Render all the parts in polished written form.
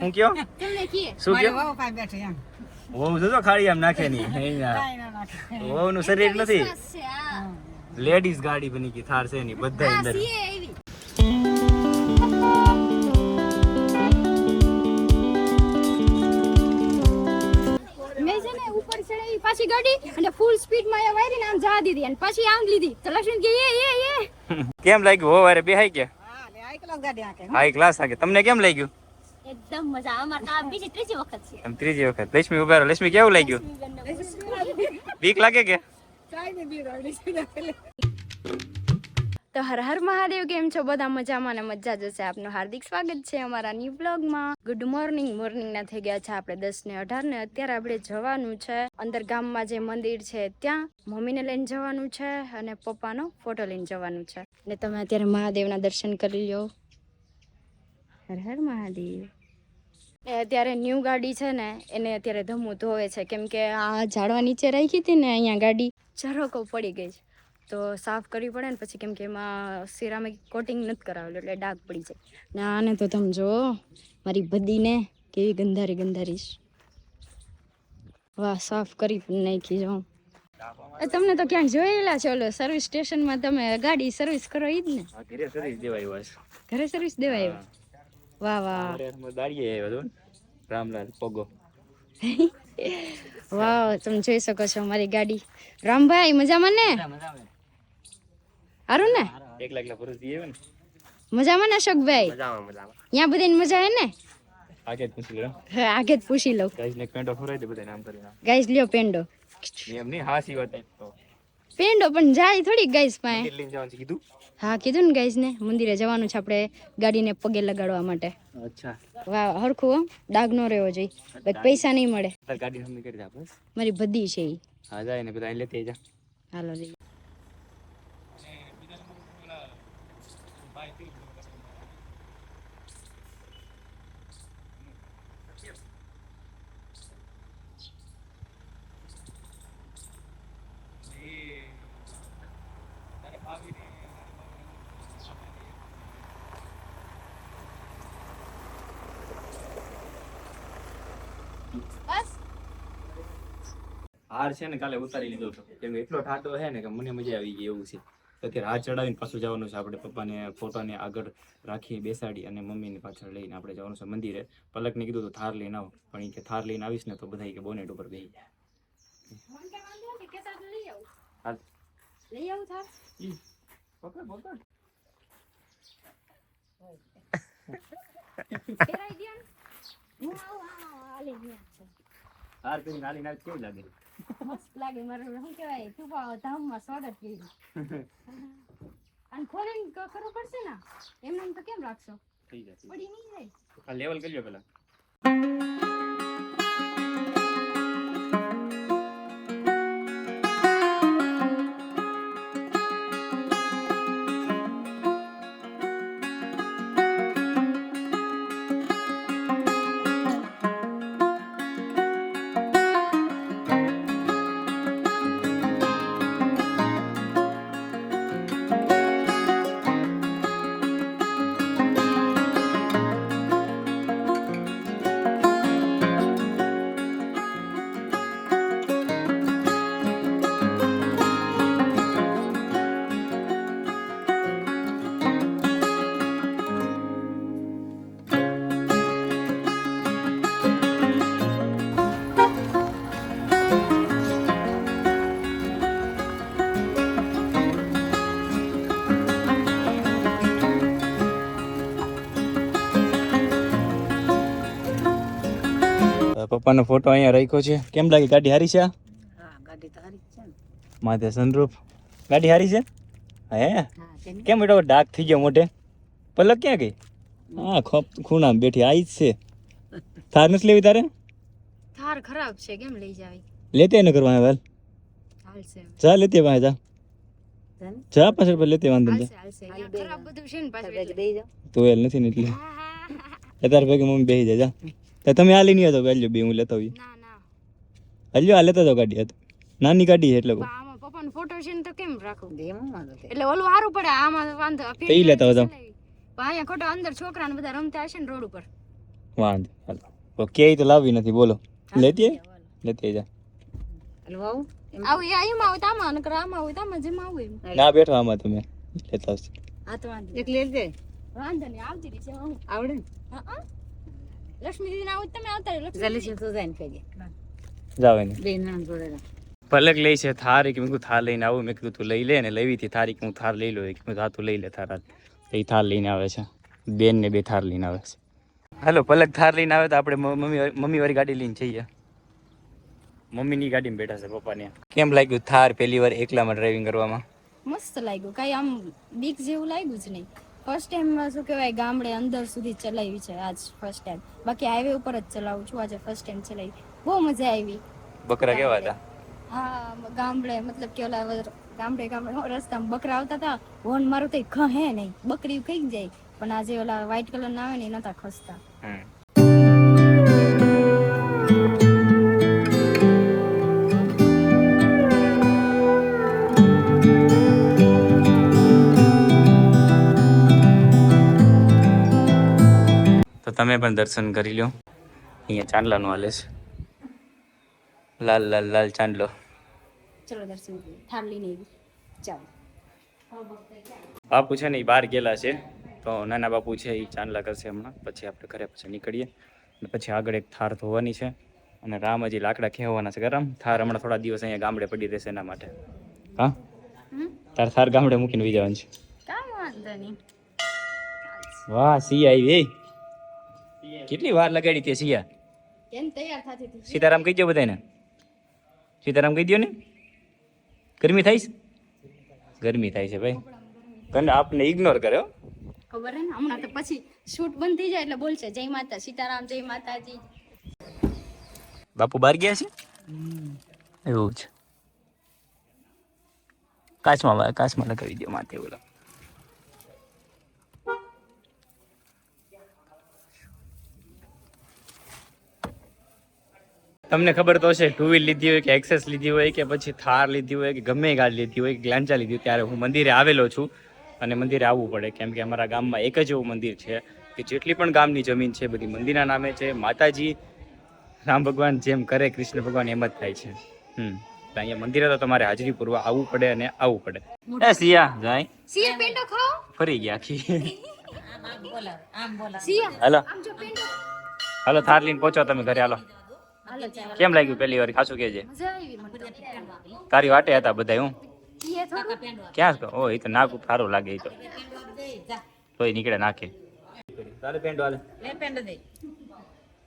હું કયો તમને કી શું કયો વાવ પાસે બેઠે એમ વહુ જો ખાડી આમ નાખે ની વહુ નું શરીર નથી વિશ્વાસ છે આ લેડીઝ ગાડી બની ગઈ થાર છે ની બધા આ અંદર સીએ એવી મેં છે ને ઉપર ચડાવી પાછી ગાડી અને ફૂલ સ્પીડ માં એ વાયરીને આમ જવા દીધી અને પછી આમ લીધી તો લક્ષ્મણ કે એ કેમ લાગ્યું હો અરે બેહાઈ ગયા હા લે આઈ કલાક ગાડી આકે હાઈ ક્લાસ આગે તમને કેમ લાગ્યું એકદમ મજા અમાર તો આ બીજી ત્રીજી વખત છે એમ ત્રીજી વખત લક્ષ્મી ઉભા રહો લક્ષ્મી કેવું લાગ્યું બીક લાગે કે ચાઈ ને બી રડી છે પેલે તો હર હર મહાદેવ કેમ છો બધા મજામાં ને મજા જશે આપનું હાર્દિક સ્વાગત છે અમારા ન્યૂ બ્લોગમાં ગુડ મોર્નિંગ મોર્નિંગના થઈ ગયા છે આપણે 10:18 ને અત્યારે આપણે જવાનું છે અંદર ગામમાં જે મંદિર છે ત્યાં મમ્મીને લઈને જવાનું છે અને પપ્પાનો ફોટો લઈને જવાનું છે ને તમે અત્યારે મહાદેવના દર્શન કરી લો હર હર મહાદેવ અત્યારે ન્યૂ ગાડી છે ને એને અત્યારે ધમું ધોવે છે કેમ કે આ ઝાડવા નીચે રાખી હતી ને અહીંયા ગાડી જરાકો પડી ગઈ છે તો સાફ કરવી પડે ને પછી કેમ કે એમાં સિરામિક કોટિંગ નથી કરાવેલું એટલે ડાઘ પડી જાય ને આને તો તમે જો મારી બદીને કેવી ગંધારી ગંધારીશ વાહ સાફ કરી નાખી જાઉં તમને તો ક્યાંક જોયેલા છે ઓલો સર્વિસ સ્ટેશનમાં તમે ગાડી સર્વિસ કરો ઈ જ ને ઘરે સર્વિસ દેવાય વાસ ઘરે સર્વિસ દેવાય વાહ વાહ દાડીએ આવ્યો તો રામલાલ પોગો વાહ તમે જોઈ શકો છો મારી ગાડી રામભાઈ મજામાં ને હારું ને એકલા પુરુષ દીએ ને મજામાં ને અશોકભાઈ મજામાં ત્યાં બધાને મજા આવે ને આગે જ પૂછી લો હા આગે જ પૂછી લઉં ગાઈસ ને પેન્ટો ફોરાઈ દે બધા નામ કરીને ગાઈસ લ્યો પેંડો એમ નહીં હાસી વાત તો પેંડો પણ જાય થોડી ગાઈસ પાસે દિલ્હી જવાનું છે કીધું હા કીધું ને ગાઈસ ને મંદિરે જવાનું છે આપણે ગાડીને પગે લગાડવા માટે અચ્છા વાહ હરખું હો ડાઘ નો રહેવો જોઈએ બાકી પૈસા નહીં મળે તાર ગાડી હમની કરી દે બસ મારી બધી છે ઈ હા જાય ને બધા લેતે જા હાલો લઈ હાર છે ને કાલે ઉતારી લીધો હતો કેમ કે એટલો ઠાટો છે ને કે મને મજા આવી ગઈ એવું છે અત્યારે હાથ ચડાવીને પાછું જવાનું છે આપણે પપ્પાને ફોટાને આગળ રાખી બેસાડી અને મમ્મીને પાછળ લઈને આપણે જવાનું છે મંદિરે પલકને કીધું તો થાર લઈને આવો પણ એ કે થાર લઈને આવીશ ને તો બધા કે બોનેટ ઉપર બેસી જાય હાલ લઈ આવું થાર પકડ પકડ ફેરાઈ દે હું આવું આલે હાર પેલી નાલી નાલી કેવું લાગે મસ્ત લાગે મારું શું કહેવાય તુપા ધામમાં સ્વાગત કર્યું અને ખોલીને કરવું પડશે ને એમને તો કેમ રાખશો થઈ જશે પડી નહીં જાય આ લેવલ કરી લો પેલા પપ્પાનો ફોટો અહીંયા રાખ્યો છે કેમ લાગે ગાડી હારી છે હા ગાડી તો હારી છે ને માથે સનરૂફ ગાડી હારી છે હે હા તેની કેમ એટલો ડાર્ક થઈ ગયો મોઢે પલક ક્યાં ગઈ હા ખૂણામાં બેઠી આઈ જ છે થાર નથી લેવી તારે થાર ખરાબ છે કેમ લઈ જાવી લેતે ન કરવાના વાલ હાલશે જા લેતે પાસે જા જા પાછળ પર લેતે વાંધો નહીં હાલશે ખરાબ બધું છે ને પાછું દઈ જાવ તો એલ નથી ને એટલે તાર ભાઈ મમ્મી બેસી જાય જા તો તમે આ લઈને આવજો વેલ્યુ બે હું લેતો આવીએ ના ના હલ્યો આ લેતા જાવ ગાડી હતી નાની ગાડી છે એટલે આમાં પપ્પાનો ફોટો છે ને તો કેમ રાખું એમ વાંધો છે એટલે ઓલું સારું પડે આમાં વાંધો તો ઈ લેતા જાવ અહીંયા ખોટો અંદર છોકરાને બધા રમતા હશે ને રોડ ઉપર વાંધો હાલો ઓકે તો લાવી નથી બોલો લેતી જા હલવો આવું એ આમાં આવે તામાં અને આમાં આવે તામાં જેમ આવું એમ ના બેઠો આમાં તમે લેતા આવશે હા તો વાંધો એક લે લે વાંધો નહીં આવતી રહી છે હું આવડે હા લક્ષ્મી દીદી આવું તમે આવતા રહ્યો જલ્દી છે તો જાય કહેજે જાવે ને બે ના જોડે પલક લઈ છે થાર કે મેં કીધું થાર લઈને આવું મેં કીધું તું લઈ લે ને લેવી હતી થારી કે હું થાર લઈ લો કે મેં હા તું લઈ લે થાર એ થાર લઈને આવે છે બેન ને બે થાર લઈને આવે છે હાલો પલક થાર લઈને આવે તો આપણે મમ્મી વાળી ગાડી લઈને જઈએ મમ્મીની ગાડીમાં બેઠા છે પપ્પાને કેમ લાગ્યું થાર પહેલી વાર એકલામાં ડ્રાઇવિંગ કરવામાં મસ્ત લાગ્યું કઈ આમ બીક જેવું લાગ્યું જ નહીં ફર્સ્ટ ટાઈમ શું કહેવાય ગામડે અંદર સુધી ચલાવી છે આજ ફર્સ્ટ ટાઈમ બાકી હાઈવે ઉપર જ ચલાવું છું આજે ફર્સ્ટ ટાઈમ ચલાવી બહુ મજા આવી બકરા કેવા હતા હા ગામડે મતલબ કે ઓલા ગામડે રસ્તામાં બકરા આવતા હતા હોર્ન મારું તો ખહે નહીં બકરી કઈ જાય પણ આજે ઓલા વ્હાઈટ કલર ના આવે ને એ નતા ખસતા તો તમે પણ દર્શન કરી લો અહીંયા ચાંદલાનું હાલે છે લાલ લાલ લાલ ચાંદલો ચલો દર્શન કરીએ થાર લઈને આવી ચાલો બાપુ છે ને એ બહાર ગયેલા છે તો નાના બાપુ છે એ ચાંદલા કરશે હમણાં પછી આપણે ઘરે પછી નીકળીએ અને પછી આગળ એક થાર ધોવાની છે અને રામ હજી લાકડા ખેવવાના છે ગરમ થાર હમણાં થોડા દિવસ અહીંયા ગામડે પડી રહેશે એના માટે હા તાર થાર ગામડે મૂકીને વહી જવાનું છે કાંઈ વાંધો નહીં વાહ સિયા આવી કેટલી વાર લગાડી તે સિયા કેમ તૈયાર થતી હતી સીતારામ કહી દો બધાને સીતારામ કહી દો ને ગરમી થાય છે ગરમી થાય છે ભાઈ તને આપને ઇગ્નોર કર્યો ખબર હે ને હમણાં તો પછી શૂટ બંધ થઈ જાય એટલે બોલશે જય માતા સીતારામ જય માતાજી બાપુ બહાર ગયા છે એવું છે કાચમાં લગાવી દો માથે બોલો તમને ખબર તો હશે ટુ વ્હીલ લીધી હોય કે એક્સેસ લીધી હોય કે પછી થાર લીધી હોય કે ગમે એ ગાડી લીધી હોય કે ગ્લાન્ચા લીધી હોય ત્યારે હું મંદિરે આવેલો છું અને મંદિરે આવવું પડે કેમ કે અમારા ગામમાં એક જ એવું મંદિર છે કે જેટલી પણ ગામની જમીન છે બધી મંદિરના નામે છે માતાજી રામ ભગવાન જેમ કરે કૃષ્ણ ભગવાન એમ જ થાય છે તો અહીંયા મંદિરે તો તમારે હાજરી પૂરવા આવવું પડે અને આવવું પડે એ સિયા જાય સિયા પેંડો ખાઓ ફરી ગયા આખી આમ બોલા સિયા હાલો આમ જો પેંડો હાલો થાર લઈને પહોંચો તમે ઘરે હાલો હાલો ચાલો કેમ લાગ્યું પહેલી વાર ખાસું કહેજે મજા આવી મને તો. તારી વાટે હતા બધા હું ઈએ થોડું ક્યાં છો ઓ એ તો નાક સારું લાગે એ તો તોય નીકળે નાખે તારે પેન્ટ વાલે લે પેંડ દે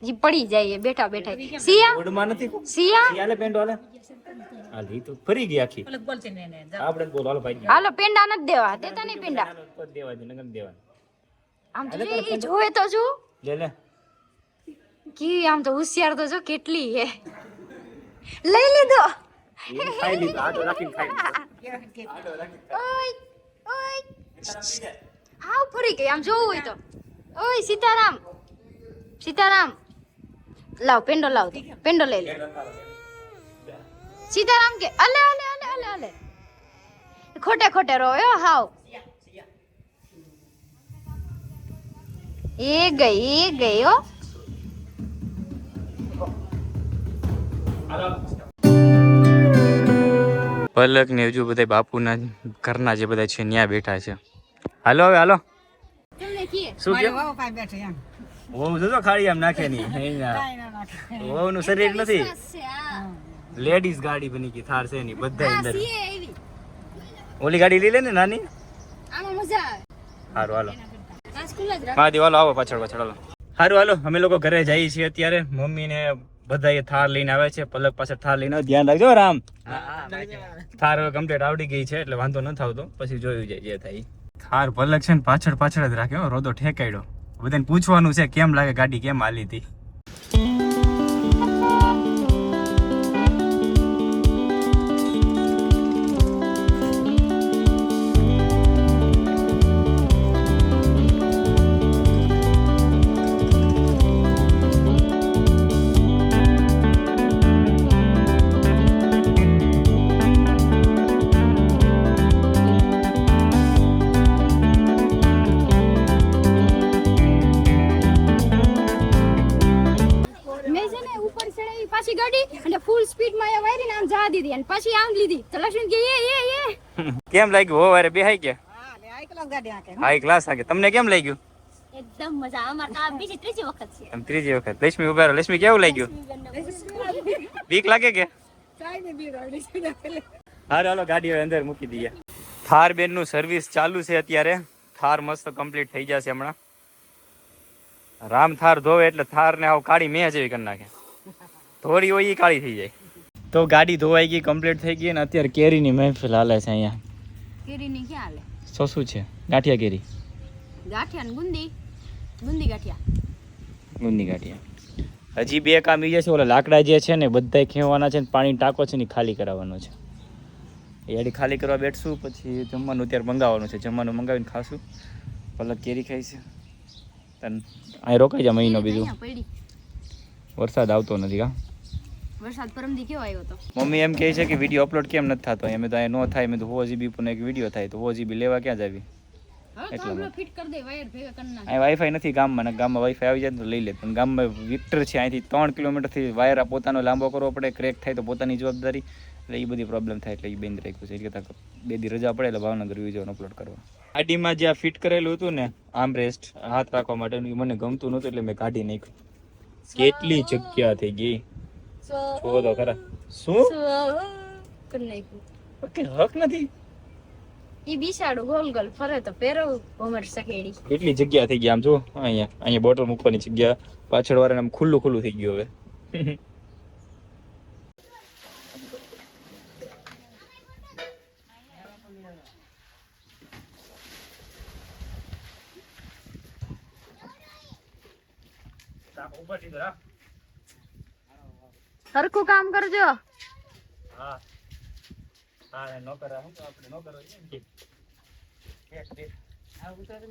જી પડી જાય બેઠા બેઠા સિયા ઓડમાં નથી સિયા યાલે પેન્ટ વાલે હાલ ઈ તો ફરી ગઈ આખી ઓલે બોલ છે ને આપણે બોલ હાલો ભાઈ હાલો પેંડા નથી દેવા દેતા નહીં પેંડા દેવા દે નગર દેવા આમ તો ઈ જોવે તો જો લે લે કી આમ તો હોશિયાર તો જો કેટલી હે લઈ લીધો ખાઈ લીધું આટો રાખીને ખાઈ ઓય ઓય હાવ ફરી ગઈ આમ જોવું હોય તો ઓય સીતારામ સીતારામ લાવ પેંડો લાવ તો. પેંડો લઈ લે સીતારામ કે અલે અલે અલે અલે અલે ખોટે ખોટે રોયો હાવ એ ગઈ હો પલક ને હજુ બધા બાપુના ઘરના જે બધા છે ત્યાં બેઠા છે હાલો હવે હાલો તમને કીએ શું કે વાવ પાઈ બેઠે એમ વહુ જોજો ખાડી આમ નાખે ની કાઈ ના નાખે વહુ નું શરીર નથી છે આ લેડીઝ ગાડી બની ગઈ થાર છે ની બધા આ અંદર સીએ આવી ઓલી ગાડી લઈ લે ને નાની આમાં મજા આવે સારું હાલો આ સ્કૂલ જ રાખ હા દિવાલો આવો પાછળ હાલો સારું હાલો અમે લોકો ઘરે જઈએ છીએ અત્યારે મમ્મી ને બધા એ થાર લઈને આવે છે પલક પાછળ થાર લઈને આવે. ધ્યાન રાખજો રામ થાર કમ્પ્લીટ આવડી ગઈ છે એટલે વાંધો ન આવતો પછી જોયું જાય જે થાય થાર પલક છે ને પાછળ જ રાખે રોદો ઠેકાડ્યો બધાને પૂછવાનું છે કેમ લાગે ગાડી કેમ હાલી હતી પાછી ગાડી અને ફૂલ સ્પીડમાં એ વાયરીને આમ જવા દીધી અને પછી આમ લીધી તો લક્ષ્મણ કે એ કેમ લાગ્યું હો વારે બેહાઈ ગયા હા લે આઈ ક્લાસ ગાડી આકે હાઈ ક્લાસ આગે તમને કેમ લાગ્યું એકદમ મજા અમાર આ બીજી ત્રીજી વખત છે આમ ત્રીજી વખત લક્ષ્મી ઉભા રહો લક્ષ્મી કેવું લાગ્યું બીક લાગે કે ચાઈ ને બી રોડી સીધા પેલે હાલો હાલો ગાડી હવે અંદર મૂકી દઈએ થાર બેન નું સર્વિસ ચાલુ છે અત્યારે થાર મસ્ત કમ્પ્લીટ થઈ જશે હમણાં રામ થાર ધોવે એટલે થાર ને આવ કાળી મેં જેવી કરી નાખે થોડી હોય ઈ કાળી થઈ જાય તો ગાડી ધોવાઈ ગઈ કમ્પ્લીટ થઈ ગઈ અને અત્યારે કેરીની મહેફિલ હાલે છે અહીંયા કેરીની ક્યાં હાલે શું છે ગાંઠિયા કેરી ગાંઠિયા ને બુંદી બુંદી ગાંઠિયા ગુંદી ગાંઠિયા હજી બે કામ ઈ છે ઓલા લાકડા જે છે ને બધાય ખેવાના છે ને પાણી ટાંકો છે ને ખાલી કરાવવાનો છે એ આડી ખાલી કરવા બેઠશું પછી જમવાનું અત્યારે મંગાવવાનું છે જમવાનું મંગાવીને ખાશું પલક કેરી ખાઈ છે તને અહીં રોકાઈ જા મહિનો બીજું પડી વરસાદ આવતો નથી કા વરસાદ પરમદી કેવો આવ્યો તો મમ્મી એમ કહે છે કે વિડીયો અપલોડ કેમ નથી થતો એમ તો અહીંયા ન થાય મેં તો 100 GB પર એક વિડીયો થાય તો 100 GB લેવા ક્યાં જાવી એટલા ફિટ કરી દે વાયર ભેગા કરી નાખ અહીં વાઈફાઈ નથી ગામમાં ને ગામમાં વાઈફાઈ આવી જાય તો લઈ લે પણ ગામમાં વિક્ટર છે અહીંથી 3 કિલોમીટરથી વાયર પોતાનો લાંબો કરવો પડે ક્રેક થાય તો પોતાની જવાબદારી એટલે એ બધી પ્રોબ્લેમ થાય એટલે એ બંધ રાખ્યું છે એટલે બે દી રજા પડે એટલે ભાવનગર વિડીયો અપલોડ કરવા ગાડીમાં જ્યાં ફિટ કરેલું હતું ને આર્મરેસ્ટ હાથ રાખવા માટેનું એ મને ગમતું નહોતું એટલે મેં કાઢી નાખ્યું કેટલી જગ્યા થઈ ગઈ જોવો તો ખરા શું કરી નાખ્યું કે હક નથી ઈ બિસાડું ગોલ ગોલ ફરે તો પહેરવું ભમર સકેડી કેટલી જગ્યા થઈ ગઈ આમ જો અહીંયા બોટલ મૂકવાની જગ્યા પાછળ વાળાને આમ ખુલ્લું ખુલ્લું થઈ ગયું હવે સરખું કામ કરજો હા હા નોકર હું આપણે નોકર હોય ને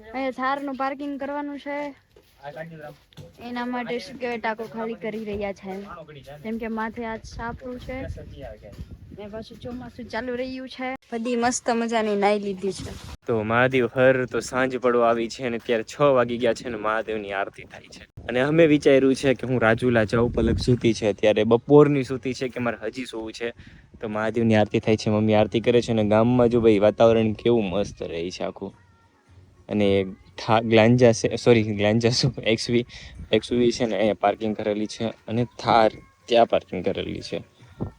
અહીંયા થારનું પાર્કિંગ કરવાનું છે એના માટે શું કહેવાય ટાંકો ખાલી કરી રહ્યા છે જેમ કે માથે આજ સાપરું છે ને પાછું ચોમાસું ચાલુ રહ્યું છે બધી મસ્ત મજાની નાઈ લીધી છે તો મહાદેવ હર તો સાંજ પડવા આવી છે અને અત્યારે 6 વાગી ગયા છે ને મહાદેવની આરતી થાય છે અને અમે વિચાર્યું છે કે હું રાજુલા જાઉં પલક સૂતી છે અત્યારે બપોરની સૂતી છે કે મારે હજી સૂવું છે તો મહાદેવની આરતી થાય છે મમ્મી આરતી કરે છે અને ગામમાં જો ભાઈ વાતાવરણ કેવું મસ્ત રહે છે આખું અને ગ્લાંજા છે સોરી ગ્લાંજા શું XV છે ને અહીંયા પાર્કિંગ કરેલી છે અને થાર ત્યાં પાર્કિંગ કરેલી છે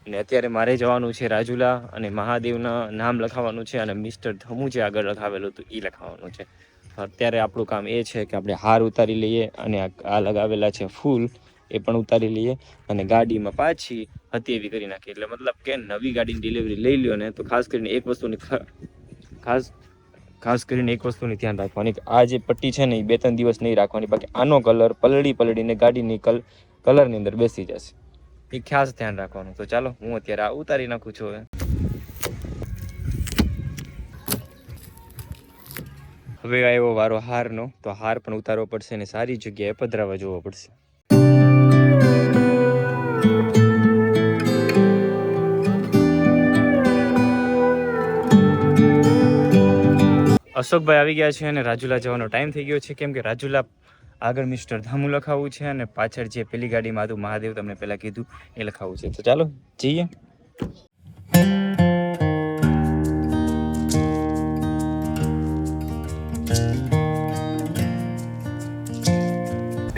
અને અત્યારે મારે જવાનું છે રાજુલા અને મહાદેવના નામ લખાવવાનું છે અને મિસ્ટર ધમુ જે આગળ લખાવેલું હતું એ લખાવવાનું છે અત્યારે આપણું કામ એ છે કે આપણે હાર ઉતારી લઈએ અને આ લગાવેલા છે ફૂલ એ પણ ઉતારી લઈએ અને ગાડીમાં પાછી હતી એવી કરી નાખીએ એટલે મતલબ કે નવી ગાડીની ડિલિવરી લઈ લ્યો ને તો ખાસ કરીને એક વસ્તુની ધ્યાન રાખવાની કે આ જે પટ્ટી છે ને એ 2-3 દિવસ નહીં રાખવાની બાકી આનો કલર પલળીને ગાડીની કલરની અંદર બેસી જશે એ ખાસ ધ્યાન રાખવાનું તો ચાલો હું અત્યારે આ ઉતારી નાખું છું હવે આવ્યો વારો હારનો તો હાર પણ ઉતારવો પડશે અને સારી જગ્યાએ પધરાવા જોવો પડશે અશોકભાઈ આવી ગયા છે અને રાજુલા જવાનો ટાઈમ થઈ ગયો છે કેમ કે રાજુલા આગળ મિસ્ટર ધામુ લખાવવું છે અને પાછળ જે પેલી ગાડીમાં હતું મહાદેવ તમને પહેલા કીધું એ લખાવવું છે તો ચાલો જઈએ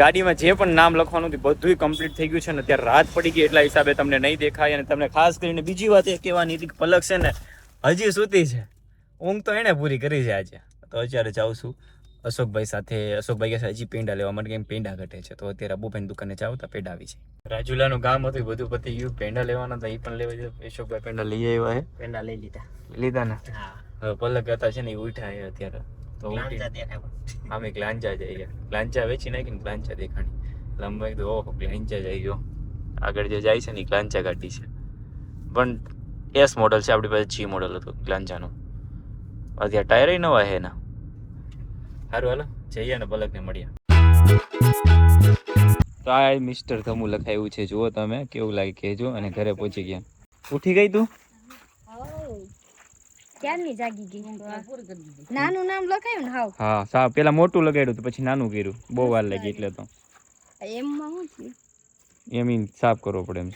ગાડીમાં જે પણ નામ લખવાનું હતું બધું કમ્પ્લીટ થઈ ગયું છે ને અત્યારે રાત પડી ગઈ એટલા હિસાબે તમને નહીં દેખાય અને તમને ખાસ કરીને બીજી વાત એ કહેવાની હતી કે પલક છે ને હજી સૂતી છે ઊંઘ તો એણે પૂરી કરી છે આજે તો અત્યારે જાઉં છું અશોકભાઈ સાથે અશોકભાઈ કહે છે હજી પેંડા લેવા માટે કેમ પેંડા ઘટે છે તો અત્યારે અબુભાઈની દુકાને જાવ તો પેંડા આવી છે રાજુલાનું ગામ હતું બધું પતી ગયું પેંડા લેવાના હતા એ પણ લેવા છે અશોકભાઈ પેંડા લઈ આવ્યા છે પેંડા લઈ લીધા ને હા હવે પલક હતા છે ને એ ઉઠ્યા છે અત્યારે તો અમે ગ્લાંચા જઈએ ગ્લાંચા વેચી નાખીને ગ્લાંચા દેખાણી લંબાઈ તો ઓહો ગ્લાંચા જઈ ગયો આગળ જે જાય છે ને ગ્લાંચા ગાડી છે પણ S મોડલ છે આપણી પાસે G મોડલ હતું ગ્લાંચાનું અત્યારે ટાયર નવા છે એના સારું હાલો જઈએ ને પલકને મળીએ તો આ મિસ્ટર ધમુ લખાયું છે જુઓ તમે કેવું લાગે કહેજો અને ઘરે પહોંચી ગયા ઉઠી ગઈ તું ક્યારની જાગી ગઈ નાનું નામ લખાયું ને હાવ હા સાવ પેલા મોટું લગાડ્યું તો પછી નાનું કર્યું બહુ વાર લાગી એટલે તો એમમાં શું એમ સાફ કરવો પડે એમ.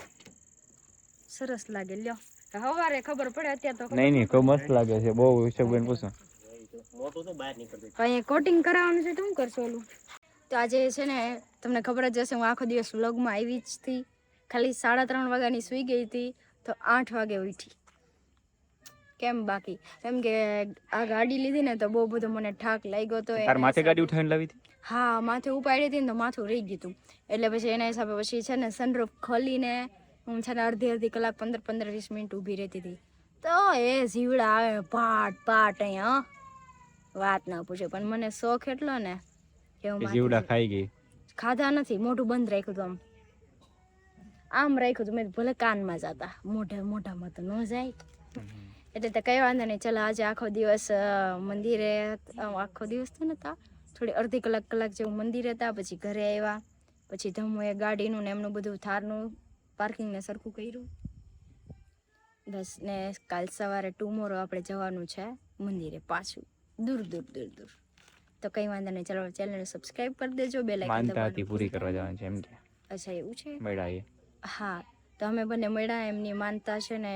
સરસ લાગે લ્યો હવારે ખબર પડે અત્યારે તો નહીં નહીં ખૂબ મસ્ત લાગે છે બહુ ઈશકબેન પૂછો. અહીંયા કોટિંગ કરાવવાનું છે તો શું કરશો ઓલું. તો આજે છે ને તમને ખબર જ હશે હું આખો દિવસ વ્લોગમાં આવી જ હતી. ખાલી 3:30 વાગ્યાની સૂઈ ગઈ હતી તો 8 વાગે ઉઠી. કેમ બાકી કેમ કે આ ગાડી લીધી ને તો બહુ બધો મને થાક લાગ્યો તો તાર માથે ગાડી ઉઠાવીને લાવી હતી? હા માથે ઉપાડી હતી ને તો માથું રહી ગયું હતું એટલે પછી એના હિસાબે પછી છે ને સનરૂફ ખોલીને હું છે ને અડધી કલાક 15-20 મિનિટ ઊભી રહેતી હતી તો એ જીવડા આવે પાટ અહીંયા વાત ના પૂછે. પણ મને શોખ એટલો ને કે હું જીવડા ખાઈ ગઈ. ખાધા નથી મોઢું બંધ રાખ્યું હતું આમ રાખ્યું હતું મેં ભલે કાનમાં જતા મોઢામાં તો ન જાય એટલે તો કઈ વાંધો નહીં. ચાલો આજે આખો દિવસ મંદિરે આખો દિવસ તો નતા થોડી અડધી કલાક જેવું મંદિરે હતા પછી ઘરે આવ્યા પછી ધમુએ ગાડીનું ને એમનું બધું થારનું પાર્કિંગ ને સરખું કર્યું બસ ને કાલ સવારે ટુમોરો આપણે જવાનું છે મંદિરે પાછું દૂર તો કઈ વાંધો નહીં. ચાલો ચેનલને સબસ્ક્રાઇબ કરી દેજો બેલ આઇકન માનતા હતી પૂરી કરવા જવાનું છે એમ કે. અચ્છા એવું છે. મળ્યા એ. હા તો અમે બંને મળ્યા એમની માનતા છે ને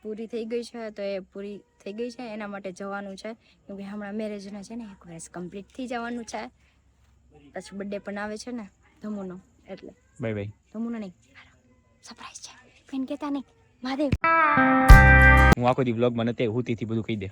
પૂરી થઈ ગઈ છે તો એ પૂરી થઈ ગઈ છે એના માટે જવાનું છે કેમ કે હમણાં મેરેજને છે ને 1 વર્ષ કમ્પ્લીટ થઈ જવાનું છે પછી બર્થડે પણ આવે છે ને ધમુનો એટલે બાય બાય. ધમુનો નહીં સરપ્રાઈઝ છે બેન કહેતા નહીં મહાદેવ. હું આખો દી વ્લોગમાં નથી હુતીથી બધું કહી દે.